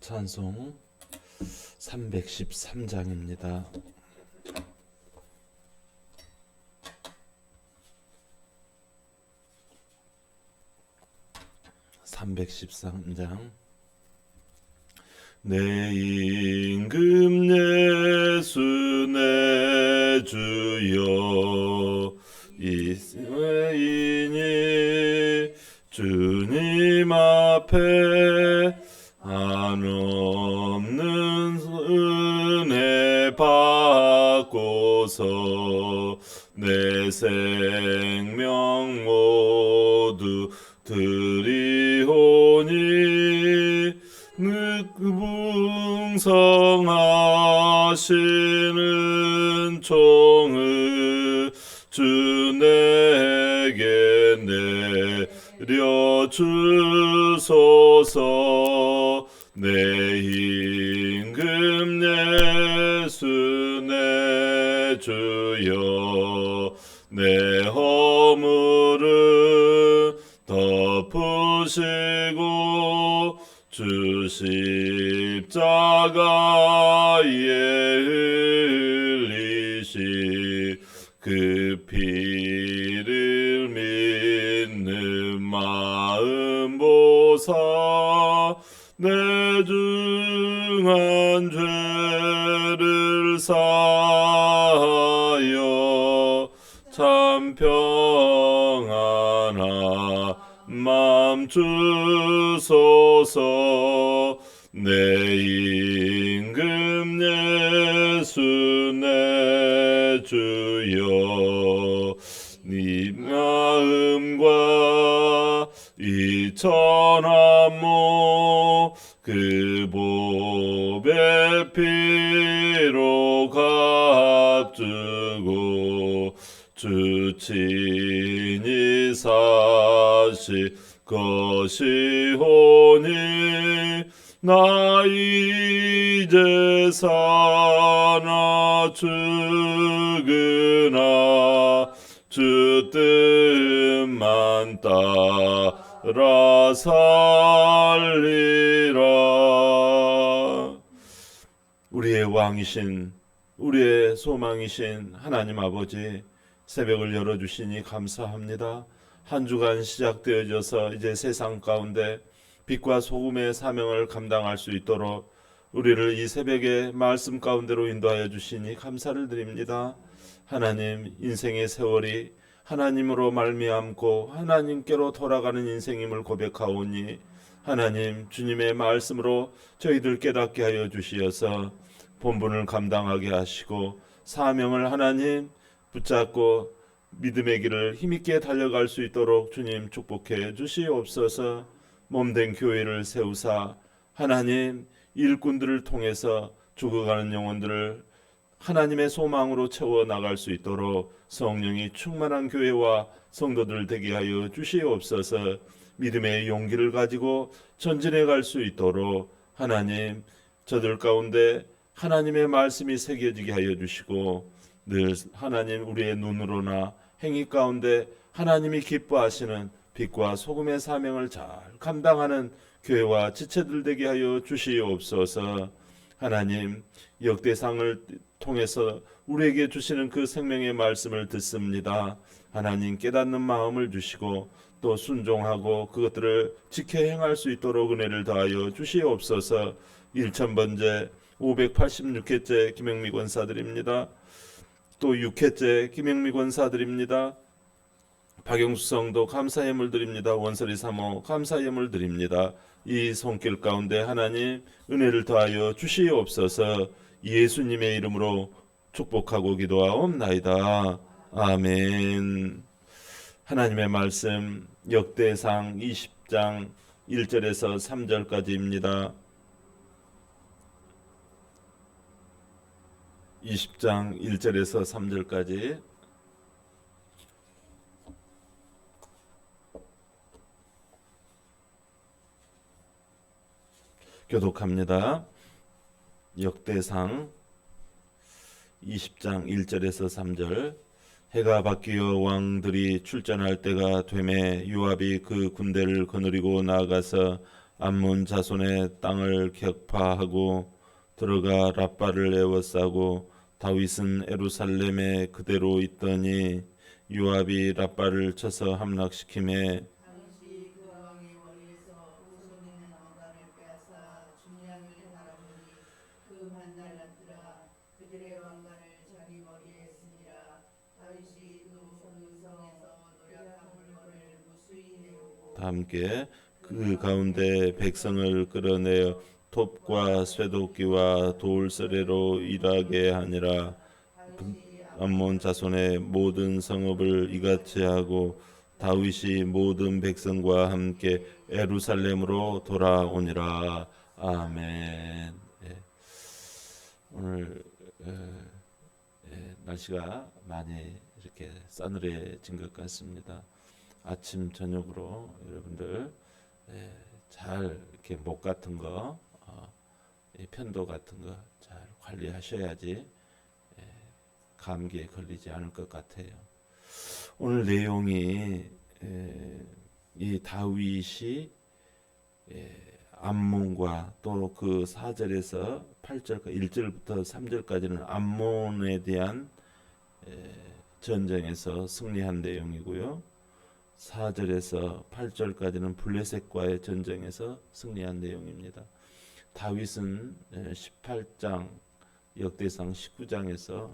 찬송 313장입니다. 313장. 내 임금 예수 내 주여 이스라엘이니 주님 앞에 한없는 은혜 받고서 내 생명 모두 드리오니 능풍성하시는 종을 주 내게 내려주소서. 내 임금 예수 내 주여 내 허물을 덮으시고 주 십자가에 흘리신 그 피를 믿는 마음 보사 내 중한 죄를 사하여 참 평안한 맘 주소서. 내 임금 예수 내 주여 네 마음과 이 천한 몸 그 보배 피로 값주고 주 친히 사실 것이오니 나 이제 사나 죽으나 주 뜻만 따라 살리라. 우리의 왕이신 우리의 소망이신 하나님 아버지, 새벽을 열어주시니 감사합니다. 한 주간 시작되어져서 이제 세상 가운데 빛과 소금의 사명을 감당할 수 있도록 우리를 이 새벽의 말씀 가운데로 인도하여 주시니 감사를 드립니다. 하나님, 인생의 세월이 하나님으로 말미암고 하나님께로 돌아가는 인생임을 고백하오니 하나님, 주님의 말씀으로 저희들 깨닫게 하여 주시어서 본분을 감당하게 하시고 사명을 하나님 붙잡고 믿음의 길을 힘있게 달려갈 수 있도록 주님 축복해 주시옵소서. 몸된 교회를 세우사 하나님 일꾼들을 통해서 죽어가는 영혼들을 하나님의 소망으로 채워 나갈 수 있도록 성령이 충만한 교회와 성도들 되게 하여 주시옵소서. 믿음의 용기를 가지고 전진해 갈 수 있도록 하나님 저들 가운데 하나님의 말씀이 새겨지게 하여 주시고 늘 하나님 우리의 눈으로나 행위 가운데 하나님이 기뻐하시는 빛과 소금의 사명을 잘 감당하는 교회와 지체들 되게 하여 주시옵소서. 하나님, 역대상을 통해서 우리에게 주시는 그 생명의 말씀을 듣습니다. 하나님, 깨닫는 마음을 주시고 또 순종하고 그것들을 지켜 행할 수 있도록 은혜를 더하여 주시옵소서. 1000번째 586회째 김영미 권사드립니다. 또 6회째 김영미 권사드립니다. 박영수 성도 감사 예물 드립니다. 원설이 사모 감사 예물 드립니다. 이 손길 가운데 하나님 은혜를 더하여 주시옵소서. 예수님의 이름으로 축복하고 기도하옵나이다. 아멘. 하나님의 말씀 역대상 20장 1절에서 3절까지입니다. 20장 1절에서 3절까지 교독합니다. 역대상 20장 1절에서 3절. 해가 바뀌어 왕들이 출전할 때가 되매 요압이 그 군대를 거느리고 나아가서 암몬 자손의 땅을 격파하고 들어가 랍바를 에워싸고 다윗은 예루살렘에 그대로 있더니 요압이 랍바를 쳐서 함락시키매 당시 그 왕의 머리에서 우선 있는 왕관을 빼앗아 중량을 달아보니 그 한 달란트라. 그들의 왕관을 자기 머리에 쓰니라. 다윗이 그 성에서 노략한 물건을 무수히 내오고 다 함께 그 가운데 백성을 끌어내어 톱과 쇠도끼와 돌서래로 일하게 하니라. 다윗이 암몬 자손의 모든 성읍을 이같이 하고 다윗이 모든 백성과 함께 예루살렘으로 돌아오니라. 아멘. 예. 오늘 날씨가 많이 이렇게 싸늘해진 것 같습니다. 아침 저녁으로 여러분들 잘 이렇게 목 같은 거, 이 편도 같은 거 잘 관리하셔야지 감기에 걸리지 않을 것 같아요. 오늘 내용이 이 다윗이 암몬과 또 그 4절에서 8절, 1절부터 3절까지는 암몬에 대한 전쟁에서 승리한 내용이고요. 4절에서 8절까지는 블레셋과의 전쟁에서 승리한 내용입니다. 다윗은 18장 역대상 19장에서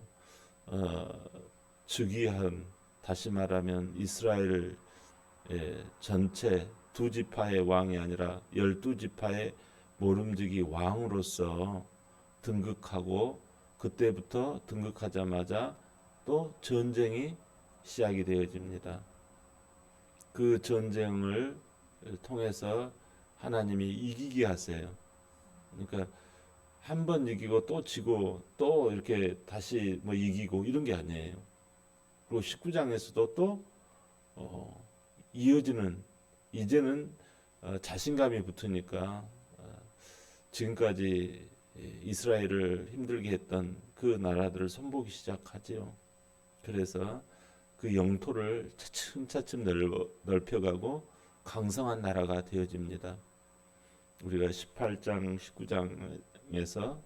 즉위한, 다시 말하면 이스라엘 전체 두 지파의 왕이 아니라 12지파의 모름지기 왕으로서 등극하고, 그때부터 등극하자마자 또 전쟁이 시작이 되어집니다. 그 전쟁을 통해서 하나님이 이기게 하세요. 그러니까 한 번 이기고 또 지고 또 이렇게 다시 뭐 이기고 이런 게 아니에요. 그리고 19장에서도 또 이어지는, 이제는 자신감이 붙으니까 지금까지 이스라엘을 힘들게 했던 그 나라들을 손보기 시작하지요. 그래서 그 영토를 차츰차츰 넓혀가고 강성한 나라가 되어집니다. 우리가 18장, 19장에서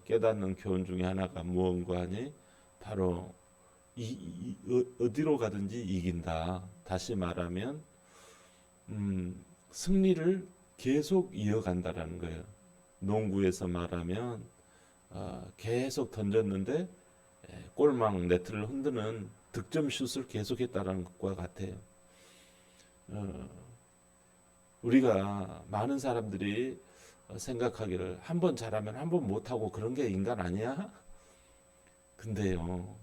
깨닫는 교훈 중에 하나가 무언가 하니 바로 어디로 가든지 이긴다. 다시 말하면 승리를 계속 이어간다라는 거예요. 농구에서 말하면 계속 던졌는데 골망 네트를 흔드는 득점 슛을 계속했다는 것과 같아요. 우리가 많은 사람들이 생각하기를 한 번 잘하면 한 번 못하고 그런 게 인간 아니야? 근데요,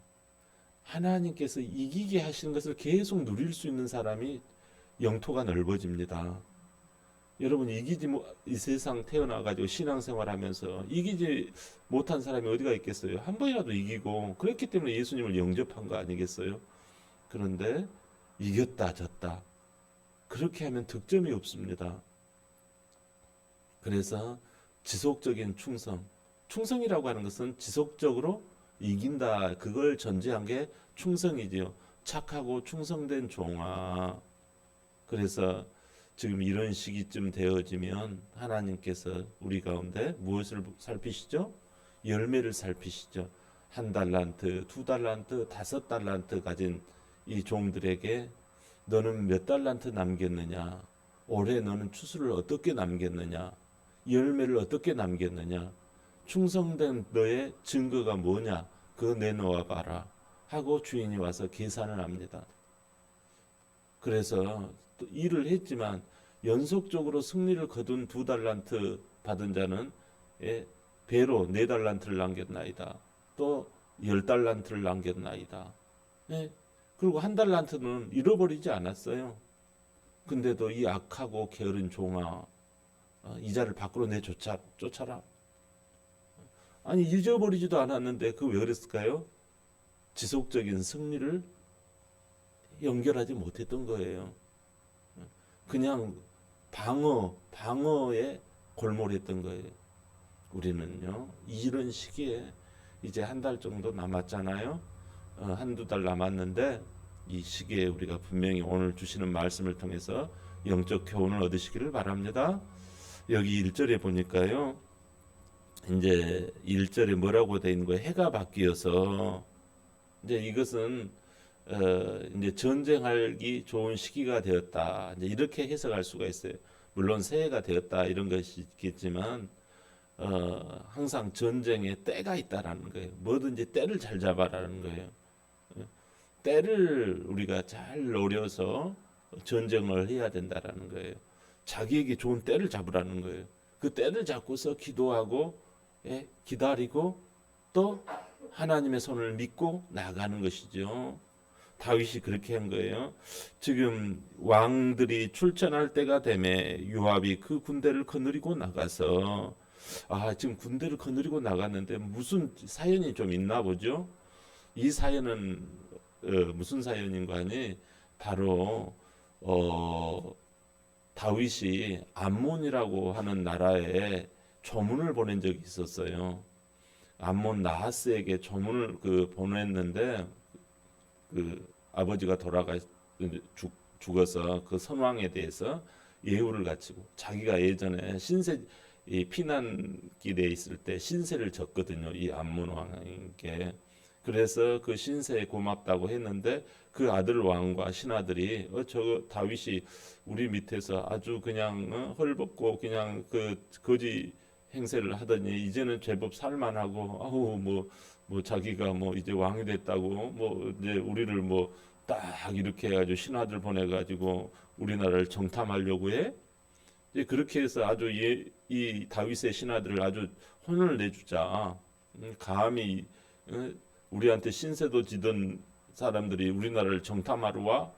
하나님께서 이기게 하시는 것을 계속 누릴 수 있는 사람이 영토가 넓어집니다. 여러분, 이 세상 태어나가지고 신앙생활하면서 이기지 못한 사람이 어디가 있겠어요? 한 번이라도 이기고 그랬기 때문에 예수님을 영접한 거 아니겠어요? 그런데 이겼다 졌다 그렇게 하면 득점이 없습니다. 그래서 지속적인 충성이라고 하는 것은 지속적으로 이긴다, 그걸 전제한 게 충성이지요. 착하고 충성된 종아. 그래서 지금 이런 시기쯤 되어지면 하나님께서 우리 가운데 무엇을 살피시죠? 열매를 살피시죠. 1달란트, 2달란트, 5달란트 가진 이 종들에게 너는 몇 달란트 남겼느냐? 올해 너는 추수를 어떻게 남겼느냐? 열매를 어떻게 남겼느냐? 충성된 너의 증거가 뭐냐? 그거 내놓아 봐라 하고 주인이 와서 계산을 합니다. 그래서 또 일을 했지만 연속적으로 승리를 거둔 2달란트 받은 자는 배로 4달란트를 남겼나이다. 또 10달란트를 남겼나이다. 그리고 1달란트는 잃어버리지 않았어요. 근데도 이 악하고 게으른 종아, 이자를 밖으로 쫓아라. 아니, 잊어버리지도 않았는데 그 왜 그랬을까요? 지속적인 승리를 연결하지 못했던 거예요. 그냥 방어에 골몰했던 거예요. 우리는요, 이런 시기에 이제 1달 정도 남았잖아요. 한두 달 남았는데 이 시기에 우리가 분명히 오늘 주시는 말씀을 통해서 영적 교훈을 얻으시기를 바랍니다. 여기 1절에 보니까요. 이제 1절에 뭐라고 되어 있는 거예요? 해가 바뀌어서 이제 이것은 이제 전쟁하기 좋은 시기가 되었다. 이제 이렇게 해석할 수가 있어요. 물론 새해가 되었다 이런 것이 있겠지만 항상 전쟁에 때가 있다라는 거예요. 뭐든지 때를 잘 잡아라는 거예요. 때를 우리가 잘 노려서 전쟁을 해야 된다라는 거예요. 자기에게 좋은 때를 잡으라는 거예요. 그 때를 잡고서 기도하고 기다리고 또 하나님의 손을 믿고 나가는 것이죠. 다윗이 그렇게 한 거예요. 지금 왕들이 출전할 때가 되매 요압이 그 군대를 거느리고 나가서 지금 군대를 거느리고 나갔는데 무슨 사연이 좀 있나 보죠. 이 사연은 무슨 사연인가 하니 바로 다윗이 암몬이라고 하는 나라에 조문을 보낸 적이 있었어요. 암몬 나하스에게 조문을 보냈는데 아버지가 죽어서 그 선왕에 대해서 예우를 갖추고 자기가 예전에 신세 피난길에 있을 때 신세를 졌거든요. 이 암몬 왕에게. 그래서 그 신세에 고맙다고 했는데 그 아들 왕과 신하들이 저 다윗이 우리 밑에서 아주 그냥 헐벗고 그냥 그 거지 행세를 하더니 이제는 제법 살만하고 뭐 자기가 뭐 이제 왕이 됐다고 뭐 이제 우리를 뭐 딱 이렇게 해가지고 신하들 보내가지고 우리나라를 정탐하려고 해. 이제 그렇게 해서 아주 이 다윗의 신하들을 아주 혼을 내주자. 감히 우리한테 신세도 지던 사람들이 우리나라를 정탐하러 와.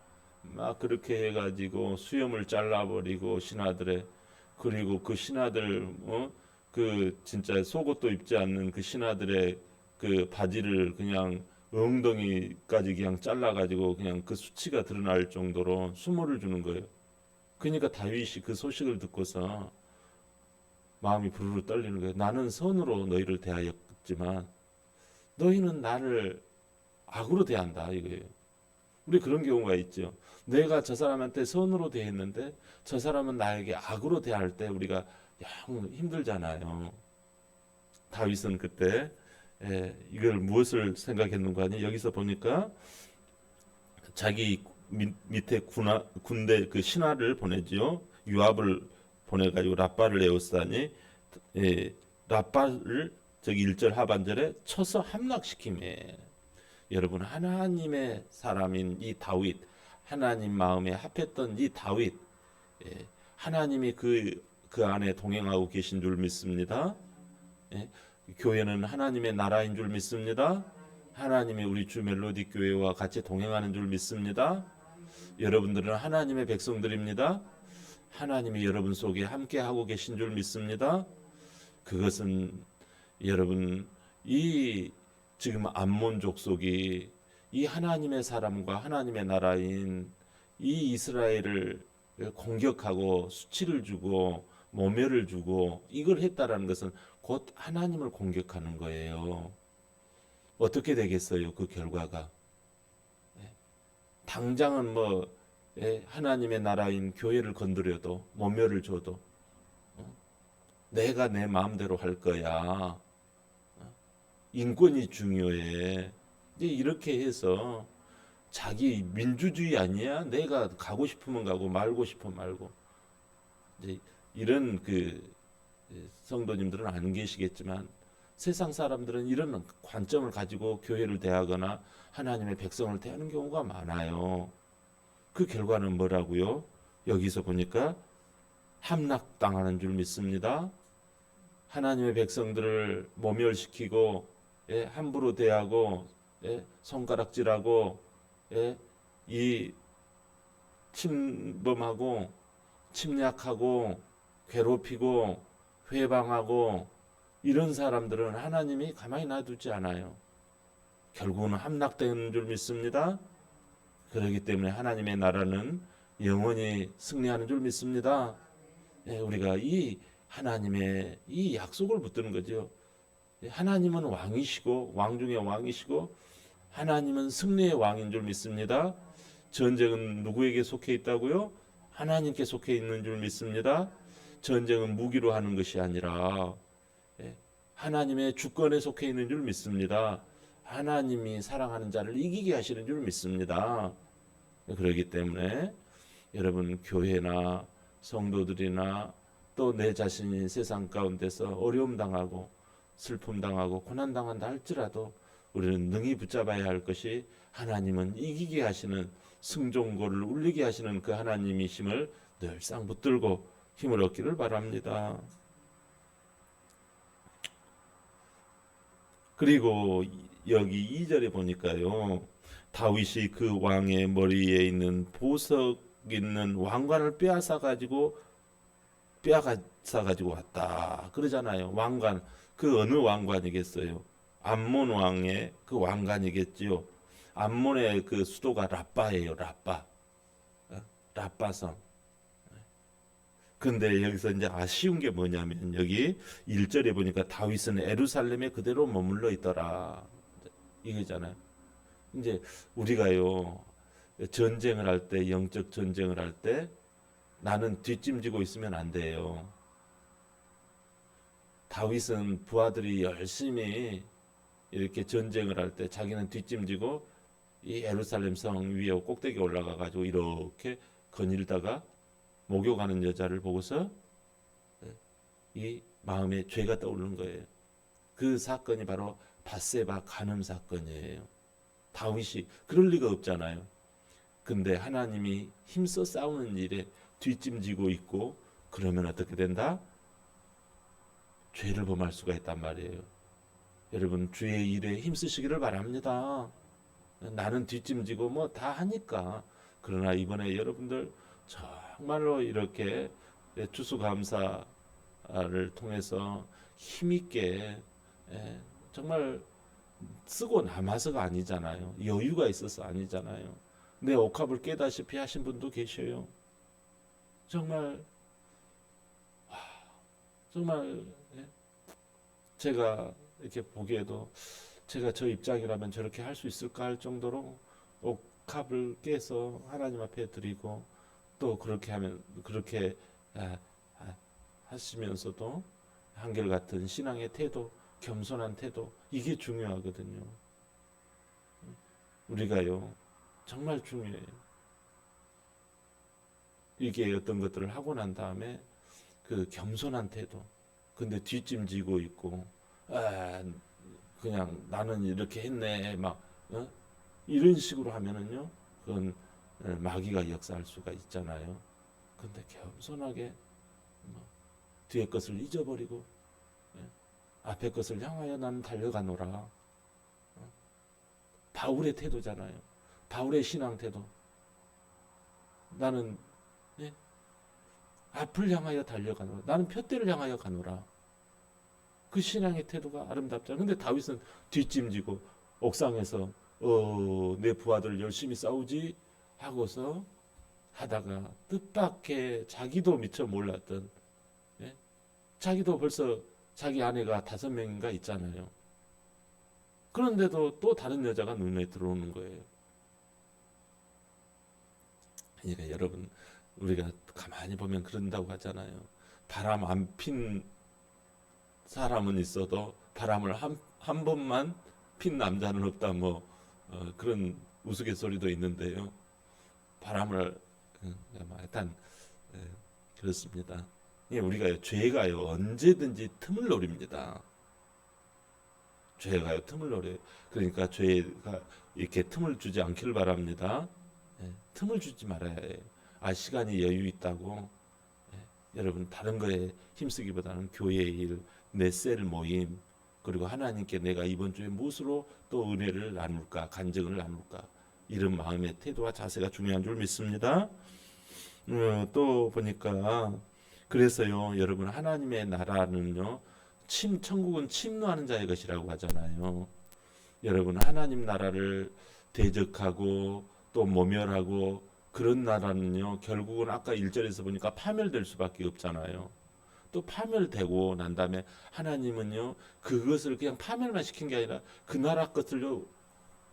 막 그렇게 해가지고 수염을 잘라버리고 신하들의 그리고 그 신하들 그 진짜 속옷도 입지 않는 그 신하들의 그 바지를 그냥 엉덩이까지 그냥 잘라가지고 그냥 그 수치가 드러날 정도로 수모를 주는 거예요. 그러니까 다윗이 그 소식을 듣고서 마음이 부르르 떨리는 거예요. 나는 선으로 너희를 대하였지만 너희는 나를 악으로 대한다 이거예요. 우리 그런 경우가 있죠. 내가 저 사람한테 선으로 대했는데 저 사람은 나에게 악으로 대할 때 우리가 영 힘들잖아요. 다윗은 그때 이걸 무엇을 생각했는가 하니 여기서 보니까 자기 밑에 군대 그 신하를 보내지요. 요압을 보내가지고 랍바를 에워싸니 랍바를 저기 1절 하반절에 쳐서 함락시키매. 여러분 하나님의 사람인 이 다윗 하나님 마음에 합했던 이 다윗 하나님이 그 안에 동행하고 계신 줄 믿습니다. 교회는 하나님의 나라인 줄 믿습니다. 하나님이 우리 주 멜로디 교회와 같이 동행하는 줄 믿습니다. 여러분들은 하나님의 백성들입니다. 하나님이 여러분 속에 함께 하고 계신 줄 믿습니다. 그것은 여러분 이 지금 암몬 족속이 이 하나님의 사람과 하나님의 나라인 이 이스라엘을 공격하고 수치를 주고 모멸을 주고 이걸 했다라는 것은 곧 하나님을 공격하는 거예요. 어떻게 되겠어요? 그 결과가 당장은 뭐 하나님의 나라인 교회를 건드려도 모멸을 줘도 내가 내 마음대로 할 거야. 인권이 중요해. 이제 이렇게 해서 자기 민주주의 아니야? 내가 가고 싶으면 가고 말고 싶으면 말고. 이제 이런 그 성도님들은 안 계시겠지만 세상 사람들은 이런 관점을 가지고 교회를 대하거나 하나님의 백성을 대하는 경우가 많아요. 그 결과는 뭐라고요? 여기서 보니까 함락당하는 줄 믿습니다. 하나님의 백성들을 모멸시키고 함부로 대하고 손가락질하고 이 침범하고 침략하고 괴롭히고 회방하고 이런 사람들은 하나님이 가만히 놔두지 않아요. 결국은 함락되는 줄 믿습니다. 그렇기 때문에 하나님의 나라는 영원히 승리하는 줄 믿습니다. 우리가 이 하나님의 이 약속을 붙드는 거죠. 하나님은 왕이시고 왕 중에 왕이시고 하나님은 승리의 왕인 줄 믿습니다. 전쟁은 누구에게 속해 있다고요? 하나님께 속해 있는 줄 믿습니다. 전쟁은 무기로 하는 것이 아니라 예, 하나님의 주권에 속해 있는 줄 믿습니다. 하나님이 사랑하는 자를 이기게 하시는 줄 믿습니다. 그렇기 때문에 여러분 교회나 성도들이나 또 내 자신이 세상 가운데서 어려움 당하고 슬픔 당하고 고난 당한다 할지라도 우리는 능히 붙잡아야 할 것이 하나님은 이기게 하시는 승종고를 울리게 하시는 그 하나님이심을 늘상 붙들고 힘을 얻기를 바랍니다. 그리고 여기 2절에 보니까요. 다윗이 그 왕의 머리에 있는 보석 있는 왕관을 빼앗아 가지고 왔다. 그러잖아요. 왕관. 그 어느 왕관이겠어요? 암몬 왕의 그 왕관이겠지요. 암몬의 그 수도가 라빠예요. 라빠. 라빠성. 근데 여기서 이제 아쉬운 게 뭐냐면 여기 1절에 보니까 다윗은 예루살렘에 그대로 머물러 있더라. 이거잖아요. 이제 우리가요. 전쟁을 할 때, 영적 전쟁을 할 때 나는 뒷짐지고 있으면 안 돼요. 다윗은 부하들이 열심히 이렇게 전쟁을 할 때 자기는 뒷짐지고 이 예루살렘 성 위에 꼭대기에 올라가 가지고 이렇게 거닐다가 목욕하는 여자를 보고서 이 마음에 죄가 떠오르는 거예요. 그 사건이 바로 밧세바 간음 사건이에요. 다윗이 그럴 리가 없잖아요. 근데 하나님이 힘써 싸우는 일에 뒷짐지고 있고 그러면 어떻게 된다? 죄를 범할 수가 있단 말이에요. 여러분 주의 일에 힘쓰시기를 바랍니다. 나는 뒷짐지고 뭐 다 하니까. 그러나 이번에 여러분들 정말로 이렇게 추수감사를 통해서 힘있게 정말 쓰고 남아서가 아니잖아요. 여유가 있어서 아니잖아요. 내 옥합을 깨다시피 하신 분도 계셔요. 정말 정말 제가 이렇게 보기에도 제가 저 입장이라면 저렇게 할 수 있을까 할 정도로 옥합을 깨서 하나님 앞에 드리고 또 그렇게 하면 그렇게 하시면서도 한결같은 신앙의 태도, 겸손한 태도 이게 중요하거든요. 우리가요 정말 중요해요. 이게 어떤 것들을 하고 난 다음에 그 겸손한 태도. 근데 뒷짐지고 있고 그냥 나는 이렇게 했네 막 이런 식으로 하면은요 그건 마귀가 역사할 수가 있잖아요. 근데 겸손하게 뒤에 것을 잊어버리고 앞에 것을 향하여 나는 달려가노라. 바울의 태도잖아요. 바울의 신앙 태도. 나는 앞을 향하여 달려가노라. 나는 푯대를 향하여 가노라. 그 신앙의 태도가 아름답잖아요. 근데 다윗은 뒷짐지고 옥상에서 내 부하들 열심히 싸우지 하고서 하다가 뜻밖의 자기도 미처 몰랐던 자기도 벌써 자기 아내가 5명인가 있잖아요. 그런데도 또 다른 여자가 눈에 들어오는 거예요. 그러니까 여러분 우리가 가만히 보면 그런다고 하잖아요. 바람 안 핀 사람은 있어도 바람을 한 번만 핀 남자는 없다 뭐 그런 우스갯소리도 있는데요. 바람을 일단 그렇습니다. 우리가 죄가요 언제든지 틈을 노립니다. 죄가요 틈을 노려요. 그러니까 죄가 이렇게 틈을 주지 않기를 바랍니다. 틈을 주지 말아야 해요. 시간이 여유 있다고 여러분 다른 거에 힘쓰기보다는 교회의 일, 내 셀 모임 그리고 하나님께 내가 이번 주에 무엇으로 또 은혜를 나눌까 간증을 나눌까 이런 마음의 태도와 자세가 중요한 줄 믿습니다. 또 보니까 그래서요 여러분 하나님의 나라는요 천국은 침노하는 자의 것이라고 하잖아요. 여러분 하나님 나라를 대적하고 또 모멸하고 그런 나라는요 결국은 아까 1절에서 보니까 파멸될 수밖에 없잖아요. 또 파멸되고 난 다음에 하나님은요 그것을 그냥 파멸만 시킨 게 아니라 그 나라 것을요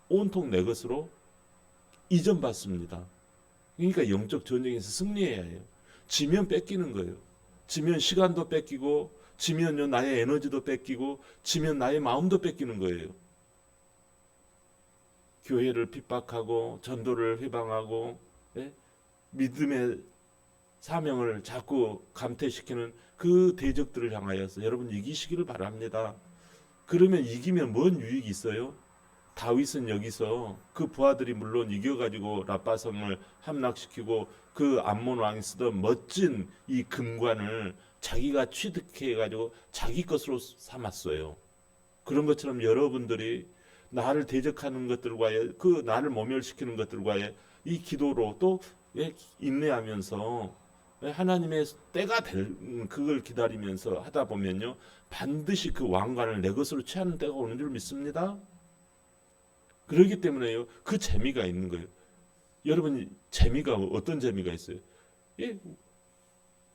온통 내 것으로 이전받습니다. 그러니까 영적 전쟁에서 승리해야 해요. 지면 뺏기는 거예요. 지면 시간도 뺏기고, 지면요 나의 에너지도 뺏기고, 지면 나의 마음도 뺏기는 거예요. 교회를 핍박하고 전도를 회방하고, 예? 믿음의 사명을 자꾸 감퇴시키는 그 대적들을 향하여서 여러분 이기시기를 바랍니다. 그러면 이기면 뭔 유익이 있어요? 다윗은 여기서 그 부하들이 물론 이겨가지고 라빠성을 함락시키고 그 암몬 왕이 쓰던 멋진 이 금관을 자기가 취득해가지고 자기 것으로 삼았어요. 그런 것처럼 여러분들이 나를 대적하는 것들과의 그 나를 모멸시키는 것들과의 이 기도로 또 인내하면서 하나님의 때가 될 그걸 기다리면서 하다 보면요 반드시 그 왕관을 내 것으로 취하는 때가 오는 줄 믿습니다. 그렇기 때문에요 그 재미가 있는 거예요. 여러분 재미가 어떤 재미가 있어요? 예,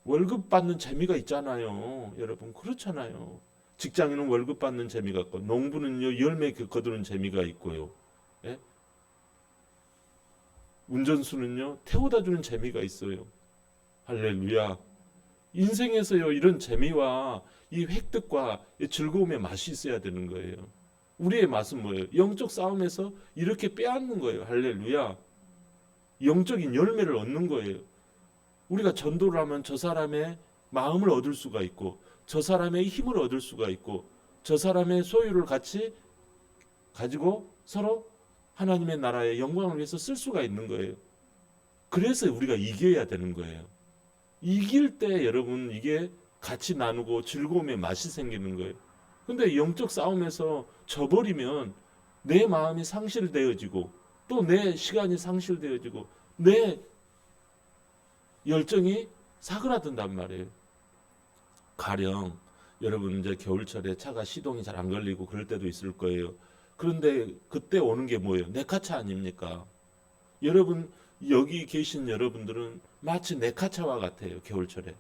월급 받는 재미가 있잖아요. 여러분 그렇잖아요. 직장인은 월급 받는 재미가 있고 농부는요 열매 거두는 재미가 있고요. 예? 운전수는요 태워다 주는 재미가 있어요. 할렐루야. 인생에서요 이런 재미와 이 획득과 이 즐거움의 맛이 있어야 되는 거예요. 우리의 맛은 뭐예요? 영적 싸움에서 이렇게 빼앗는 거예요. 할렐루야. 영적인 열매를 얻는 거예요. 우리가 전도를 하면 저 사람의 마음을 얻을 수가 있고 저 사람의 힘을 얻을 수가 있고 저 사람의 소유를 같이 가지고 서로 하나님의 나라의 영광을 위해서 쓸 수가 있는 거예요. 그래서 우리가 이겨야 되는 거예요. 이길 때 여러분 이게 같이 나누고 즐거움의 맛이 생기는 거예요. 근데 영적 싸움에서 져버리면 내 마음이 상실되어지고 또 내 시간이 상실되어지고 내 열정이 사그라든단 말이에요. 가령 여러분 이제 겨울철에 차가 시동이 잘 안 걸리고 그럴 때도 있을 거예요. 그런데 그때 오는 게 뭐예요? 네카차 아닙니까? 여러분 여기 계신 여러분들은 마치 네카차와 같아요. 겨울철에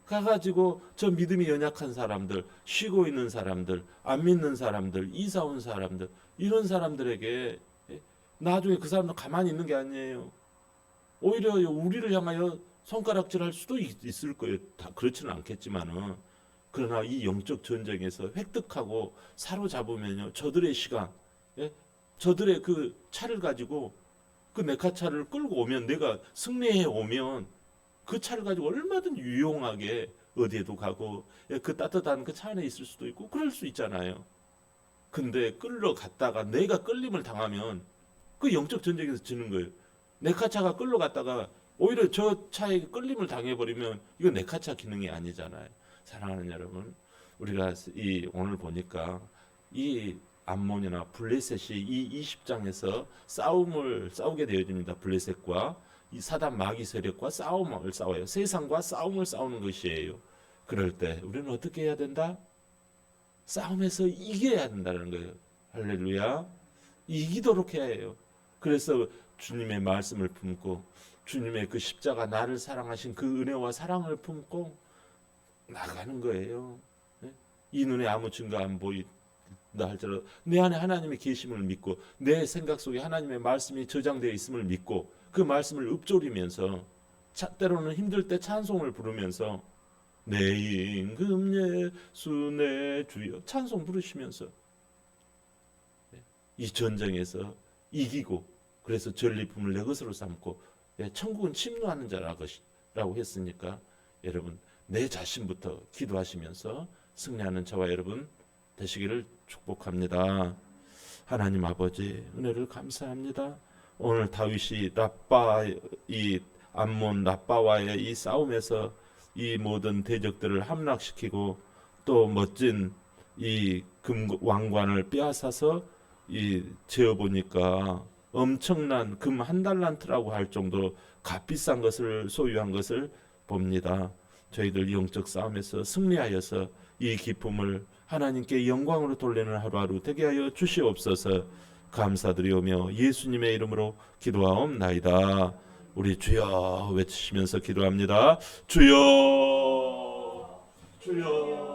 가가지고 저 믿음이 연약한 사람들, 쉬고 있는 사람들, 안 믿는 사람들, 이사 온 사람들 이런 사람들에게 나중에 그 사람들 가만히 있는 게 아니에요. 오히려 우리를 향하여 손가락질할 수도 있을 거예요. 다 그렇지는 않겠지만은 그러나 이 영적 전쟁에서 획득하고 사로잡으면요 저들의 시간, 저들의 그 차를 가지고 그 네카차를 끌고 오면 내가 승리해 오면 그 차를 가지고 얼마든 유용하게 어디에도 가고 그 따뜻한 그 차 안에 있을 수도 있고 그럴 수 있잖아요. 근데 끌러갔다가 내가 끌림을 당하면 그 영적 전쟁에서 지는 거예요. 네카차가 끌러갔다가 오히려 저 차에 끌림을 당해버리면 이거 네카차 기능이 아니잖아요. 사랑하는 여러분, 우리가 오늘 보니까 이 암몬이나 블레셋이 이 20장에서 싸우게 되어집니다. 블레셋과 이 사단 마귀 세력과 싸움을 싸워요. 세상과 싸움을 싸우는 것이에요. 그럴 때 우리는 어떻게 해야 된다? 싸움에서 이겨야 된다는 거예요. 할렐루야. 이기도록 해야 해요. 그래서 주님의 말씀을 품고 주님의 그 십자가 나를 사랑하신 그 은혜와 사랑을 품고 나가는 거예요. 이 눈에 아무 증거 안 보인다 할지라도 내 안에 하나님의 계심을 믿고 내 생각 속에 하나님의 말씀이 저장되어 있음을 믿고 그 말씀을 읊조리면서 때로는 힘들 때 찬송을 부르면서 내 임금 예수 내 주여 찬송 부르시면서 이 전쟁에서 이기고 그래서 전리품을 내 것으로 삼고 천국은 침노하는 자라고 했으니까 여러분 내 자신부터 기도하시면서 승리하는 저와 여러분 되시기를 축복합니다. 하나님 아버지 은혜를 감사합니다. 오늘 다윗이 이 암몬 라빠와의 이 싸움에서 이 모든 대적들을 함락시키고 또 멋진 이 왕관을 빼앗아서 재어 보니까 엄청난 금 1달란트라고 할 정도로 값비싼 것을 소유한 것을 봅니다. 저희들 영적 싸움에서 승리하여서 이 기쁨을 하나님께 영광으로 돌리는 하루하루 되게 하여 주시옵소서. 감사드리오며 예수님의 이름으로 기도하옵나이다. 우리 주여 외치시면서 기도합니다. 주여 주여